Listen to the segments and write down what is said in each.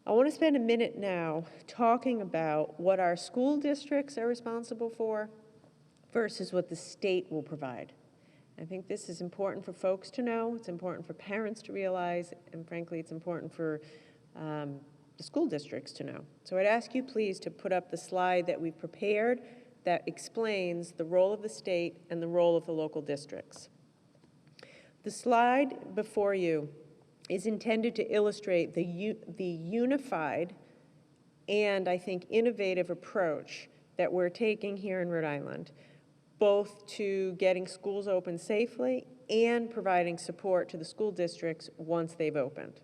I want to spend a minute now talking about what our school districts are responsible for versus what the state will provide. I think this is important for folks to know, it's important for parents to realize, and frankly, it's important for the school districts to know. So I'd ask you please to put up the slide that we've prepared that explains the role of the state and the role of the local districts. The slide before you is intended to illustrate the unified and, I think, innovative approach that we're taking here in Rhode Island, both to getting schools open safely and providing support to the school districts once they've opened.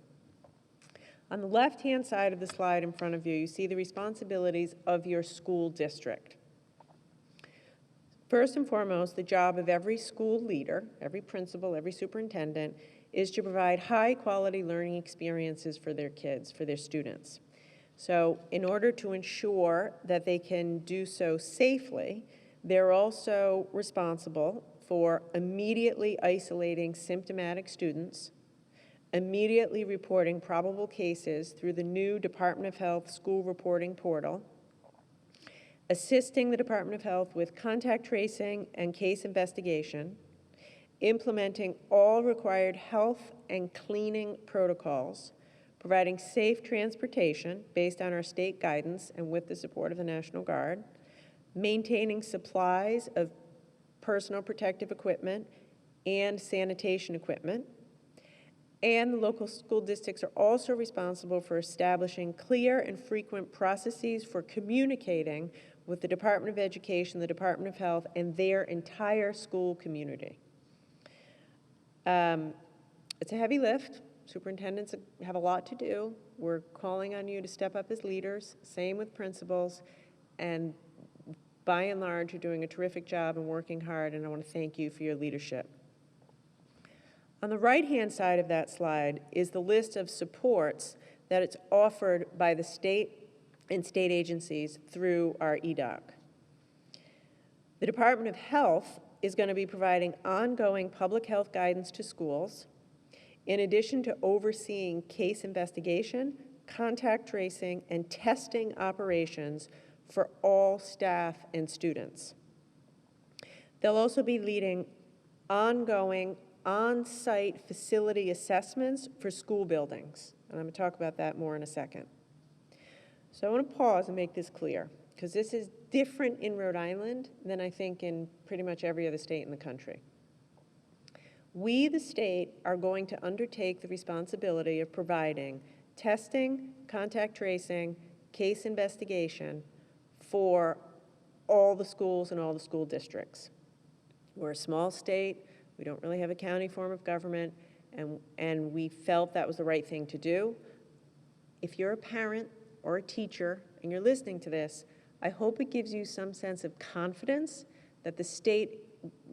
On the left-hand side of the slide in front of you, you see the responsibilities of your school district. First and foremost, the job of every school leader, every principal, every superintendent, is to provide high-quality learning experiences for their kids, for their students. So in order to ensure that they can do so safely, they're also responsible for immediately isolating symptomatic students, immediately reporting probable cases through the new Department of Health school reporting portal, assisting the Department of Health with contact tracing and case investigation, implementing all required health and cleaning protocols, providing safe transportation based on our state guidance and with the support of the National Guard, maintaining supplies of personal protective equipment and sanitation equipment. And the local school districts are also responsible for establishing clear and frequent processes for communicating with the Department of Education, the Department of Health, and their entire school community. It's a heavy lift. Superintendents have a lot to do. We're calling on you to step up as leaders, same with principals, and by and large, you're doing a terrific job and working hard, and I want to thank you for your leadership. On the right-hand side of that slide is the list of supports that it's offered by the state and state agencies through our EDOC. The Department of Health is going to be providing ongoing public health guidance to schools, in addition to overseeing case investigation, contact tracing, and testing operations for all staff and students. They'll also be leading ongoing on-site facility assessments for school buildings, and I'm going to talk about that more in a second. So I want to pause and make this clear, because this is different in Rhode Island than I think in pretty much every other state in the country. We, the state, are going to undertake the responsibility of providing testing, contact tracing, case investigation for all the schools and all the school districts. We're a small state. We don't really have a county form of government, and we felt that was the right thing to do. If you're a parent or a teacher and you're listening to this, I hope it gives you some sense of confidence that the state,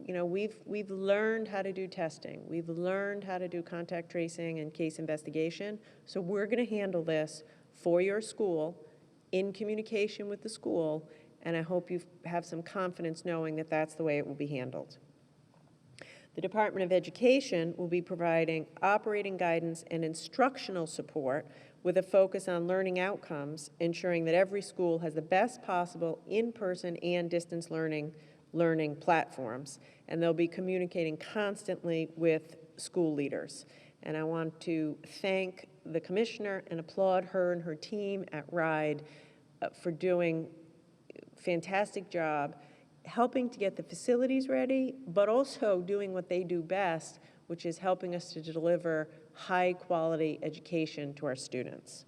you know, we've learned how to do testing. We've learned how to do contact tracing and case investigation. So we're going to handle this for your school in communication with the school, and I hope you have some confidence knowing that that's the way it will be handled. The Department of Education will be providing operating guidance and instructional support with a focus on learning outcomes, ensuring that every school has the best possible in-person and distance learning platforms, and they'll be communicating constantly with school leaders. And I want to thank the commissioner and applaud her and her team at RIDE for doing a fantastic job helping to get the facilities ready, but also doing what they do best, which is helping us to deliver high-quality education to our students.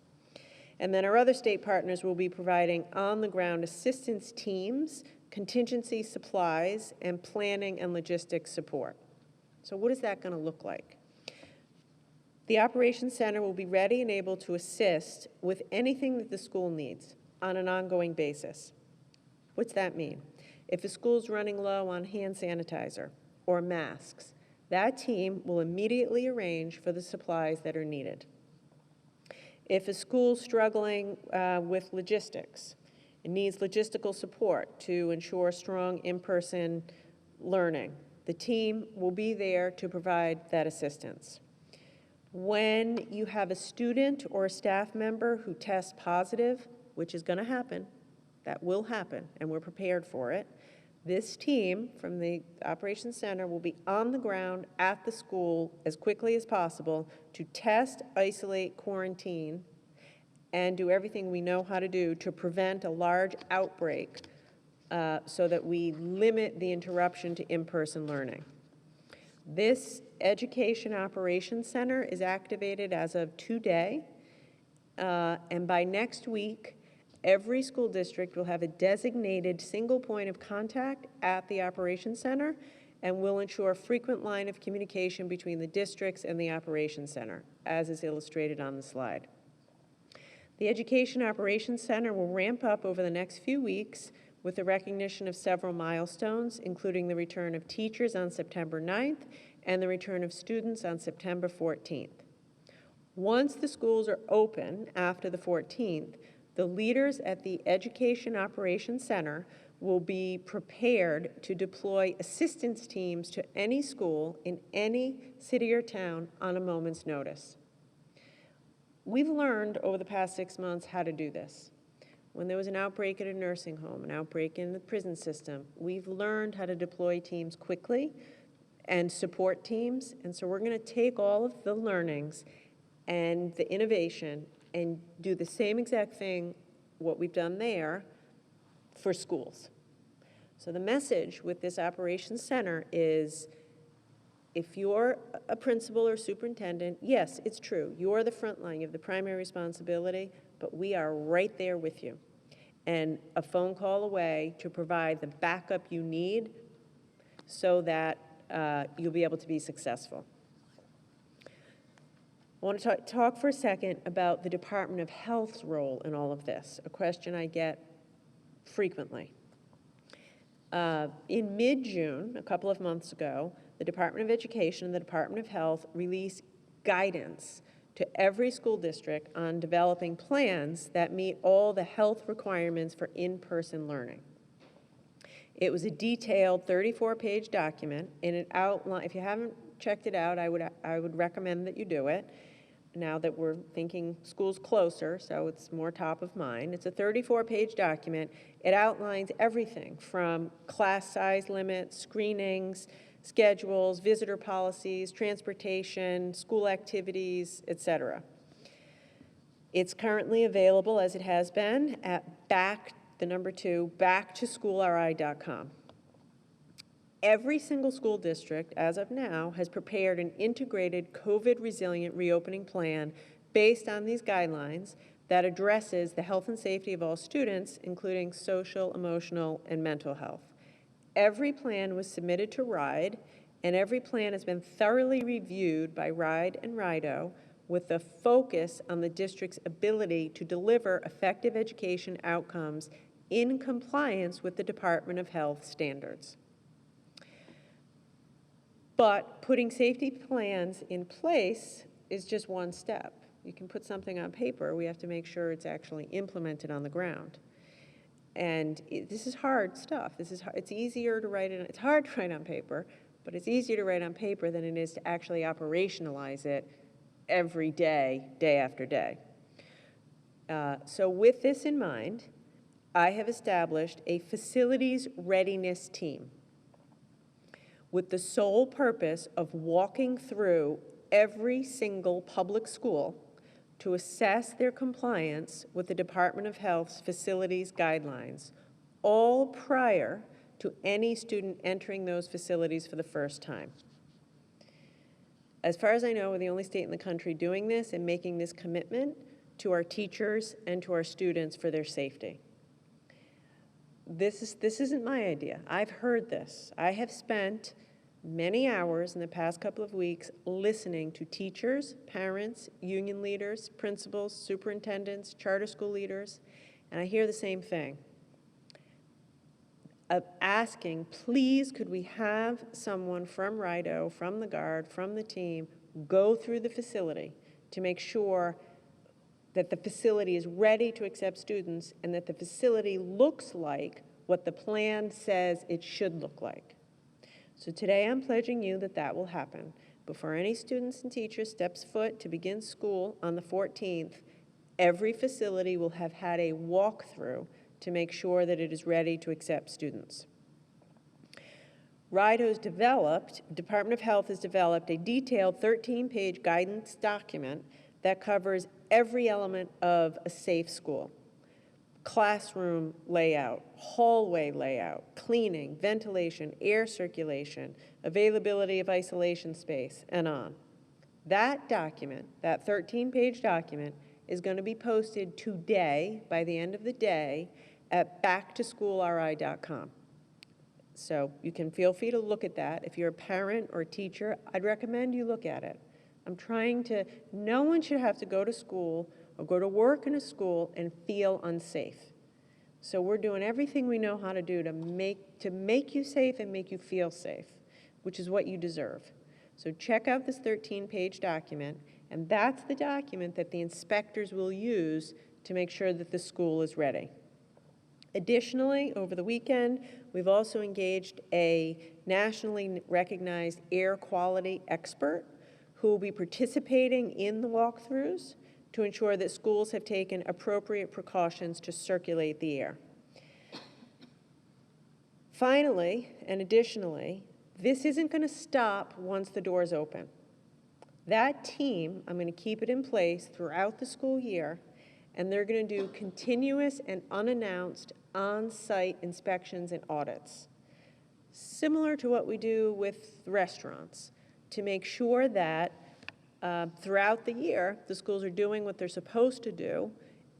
And then our other state partners will be providing on-the-ground assistance teams, contingency supplies, and planning and logistics support. So what is that going to look like? The Operations Center will be ready and able to assist with anything that the school needs on an ongoing basis. What's that mean? If a school's running low on hand sanitizer or masks, that team will immediately arrange for the supplies that are needed. If a school's struggling with logistics, it needs logistical support to ensure strong in-person learning, the team will be there to provide that assistance. When you have a student or a staff member who tests positive, which is going to happen, that will happen, and we're prepared for it, this team from the Operations Center will be on the ground at the school as quickly as possible to test, isolate, quarantine, and do everything we know how to do to prevent a large outbreak so that we limit the interruption to in-person learning. This Education Operations Center is activated as of today, and by next week, every school district will have a designated single point of contact at the Operations Center and will ensure frequent line of communication between the districts and the Operations Center, as is illustrated on the slide. The Education Operations Center will ramp up over the next few weeks with the recognition of several milestones, including the return of teachers on September 9th and the return of students on September 14th. Once the schools are open after the 14th, the leaders at the Education Operations Center will be prepared to deploy assistance teams to any school in any city or town on a moment's notice. We've learned over the past 6 months how to do this. When there was an outbreak at a nursing home, an outbreak in the prison system, we've learned how to deploy teams quickly and support teams. And so we're going to take all of the learnings and the innovation and do the same exact thing, what we've done there, for schools. So the message with this Operations Center is, if you're a principal or superintendent, yes, it's true, you're the front line, you have the primary responsibility, but we are right there with you. And a phone call away to provide the backup you need so that you'll be able to be successful. I want to talk for a second about the Department of Health's role in all of this, a question I get frequently. In mid-June, a couple of months ago, the Department of Education and the Department of Health released guidance to every school district on developing plans that meet all the health requirements for in-person learning. It was a detailed 34-page document, and it outlined, if you haven't checked it out, I would recommend that you do it, now that we're thinking schools closer, so it's more top of mind. It's a 34-page document. It outlines everything from class size limits, screenings, schedules, visitor policies, transportation, school activities, etc. It's currently available, as it has been, at backtoschoolri.com. Every single school district, as of now, has prepared an integrated COVID-resilient reopening plan based on these guidelines that addresses the health and safety of all students, including social, emotional, and mental health. Every plan was submitted to RIDE, and every plan has been thoroughly reviewed by RIDE and RIDO with a focus on the district's ability to deliver effective education outcomes in compliance with the Department of Health standards. But putting safety plans in place is just one step. You can put something on paper. We have to make sure it's actually implemented on the ground. And this is hard stuff. It's easier to write it. It's hard to write on paper, but it's easier to write on paper than it is to actually operationalize it every day, day after day. So with this in mind, I have established a facilities readiness team with the sole purpose of walking through every single public school to assess their compliance with the Department of Health's facilities guidelines, all prior to any student entering those facilities for the first time. As far as I know, we're the only state in the country doing this and making this commitment to our teachers and to our students for their safety. This isn't my idea. I've heard this. I have spent many hours in the past couple of weeks listening to teachers, parents, union leaders, principals, superintendents, charter school leaders, and I hear the same thing. Of asking, please, could we have someone from RIDO, from the Guard, from the team, go through the facility to make sure that the facility is ready to accept students and that the facility looks like what the plan says it should look like. So today I'm pledging you that that will happen. before any students and teacher steps foot to begin school on the 14th, every facility will have had a walkthrough to make sure that it is ready to accept students. Department of Health has developed a detailed 13-page guidance document that covers every element of a safe school. Classroom layout, hallway layout, cleaning, ventilation, air circulation, availability of isolation space, and on. That document, that 13-page document, is going to be posted today, by the end of the day, at backtoschoolri.com. So you can feel free to look at that. If you're a parent or a teacher, I'd recommend you look at it. No one should have to go to school or go to work in a school and feel unsafe. So we're doing everything we know how to do to make you safe and make you feel safe, which is what you deserve. So check out this 13-page document, and that's the document that the inspectors will use to make sure that the school is ready. Additionally, over the weekend, we've also engaged a nationally recognized air quality expert who will be participating in the walkthroughs to ensure that schools have taken appropriate precautions to circulate the air. Finally, and additionally, this isn't going to stop once the doors open. That team, I'm going to keep it in place throughout the school year, and they're going to do continuous and unannounced on-site inspections and audits, similar to what we do with restaurants, to make sure that throughout the year, the schools are doing what they're supposed to do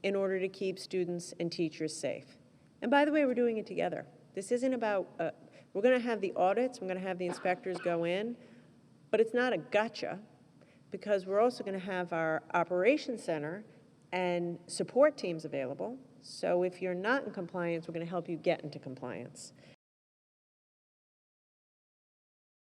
in order to keep students and teachers safe. And by the way, we're doing it together. This isn't about, we're going to have the audits, we're going to have the inspectors go in, but it's not a gotcha, because we're also going to have our operations center and support teams available. So if you're not in compliance, we're going to help you get into compliance.